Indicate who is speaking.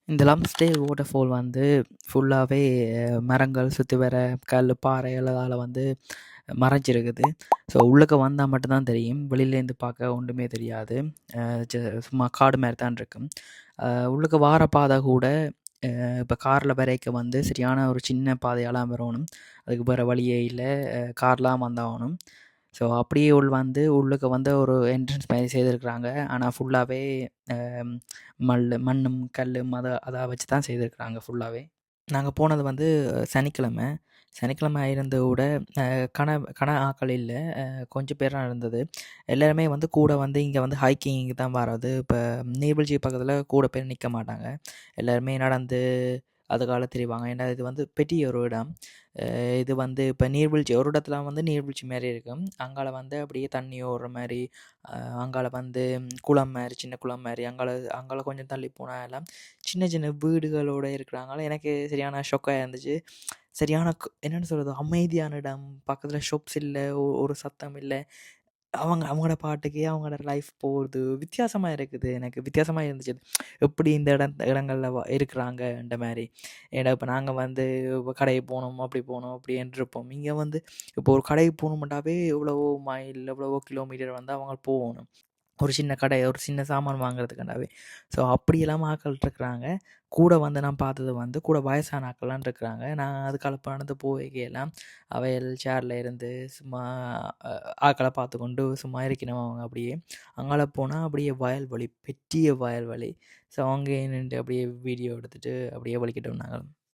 Speaker 1: இந்த லம்ஸ்டே வாட்டர்ஃபால் வந்து ஃபுல்லாகவே மரங்கள் சுற்றி வர கல் பாறைகளால் வந்து மறைஞ்சிருக்குது. ஸோ உள்ளுக்க வந்தால் மட்டும்தான் தெரியும். வெளியிலேருந்து பார்க்க ஒன்றுமே தெரியாது. சும்மா காடு மாதிரி தான் இருக்கும். உள்ளுக்க வார பாதை கூட இப்போ காரில் வரைக்க வந்து சரியான ஒரு சின்ன பாதையாலாம் வரணும். அதுக்கு வேறு வழியே இல்லை. கார்லாம் வந்தாகணும். ஸோ அப்படியே வந்து உள்ளுக்க வந்து ஒரு என்ட்ரன்ஸ் மாதிரி செய்திருக்கிறாங்க. ஆனால் ஃபுல்லாகவே மண்ணும் கல்லும் அதை வச்சு தான் செய்திருக்கிறாங்க ஃபுல்லாகவே. நாங்கள் போனது வந்து சனிக்கிழமை. சனிக்கிழமை இருந்த கூட கன ஆட்கள் இல்லை. கொஞ்சம் பேர் தான் இருந்தது. எல்லாருமே வந்து கூட வந்து இங்கே வந்து ஹைக்கிங்க்கு தான் வர்றது. இப்போ நீர்வீழ்ச்சி பக்கத்தில் கூட பேர் நிற்க மாட்டாங்க. எல்லாருமே நடந்து அதுக்கால திரிவாங்க. ஏன்னா இது வந்து பெரிய ஒரு இடம். இது வந்து இப்போ நீர்வீழ்ச்சி ஒரு இடத்துல வந்து நீர்வீழ்ச்சி மாரி இருக்கும். அங்கால வந்து அப்படியே தண்ணி ஓடுற மாதிரி, அங்கால வந்து குளம் மாதிரி, சின்ன குளம் மாதிரி, அங்கால கொஞ்சம் தள்ளி போனால் எல்லாம் சின்ன சின்ன வீடுகளோடு இருக்கிறாங்கள. எனக்கு சரியான ஷொக்காக இருந்துச்சு. சரியான என்னென்னு சொல்கிறது, அமைதியான இடம். பக்கத்தில் ஷாப்ஸ் இல்லை, ஒரு சத்தம் இல்லை. அவங்களோட பாட்டுக்கே அவங்களோட லைஃப் போகுது. வித்தியாசமாக இருக்குது. எனக்கு வித்தியாசமாக இருந்துச்சு. எப்படி இந்த இடங்கள்ல இருக்கிறாங்கன்ற மாதிரி. ஏன்னா இப்போ நாங்கள் வந்து கடைக்கு போகணும், அப்படி போகணும், அப்படின்ட்டு இருப்போம். இங்கே வந்து இப்போ ஒரு கடைக்கு போகணுமெண்டாவே எவ்வளவோ மைல், எவ்வளவோ கிலோமீட்டர் வந்து அவங்க போகணும். ஒரு சின்ன கடை, ஒரு சின்ன சாமான் வாங்குறதுக்காண்டாவே. ஸோ அப்படியெல்லாம் ஆட்கள் இருக்கிறாங்க. கூட வந்து நான் பார்த்தது வந்து கூட வயசான ஆட்கள்லாம் இருக்கிறாங்க. நான் அதுக்கால நடந்து போகையெல்லாம் அவையல் சேரில் இருந்து சும்மா ஆட்களை பார்த்துக்கொண்டு சும்மா இருக்கணும் அவங்க அப்படியே. அங்கால போனால் அப்படியே வயல்வெளி, பெரிய வயல்வெளி. ஸோ அங்கே நின்றுட்டு அப்படியே வீடியோ எடுத்துகிட்டு அப்படியே வலிக்கிட்டு வந்தாங்க.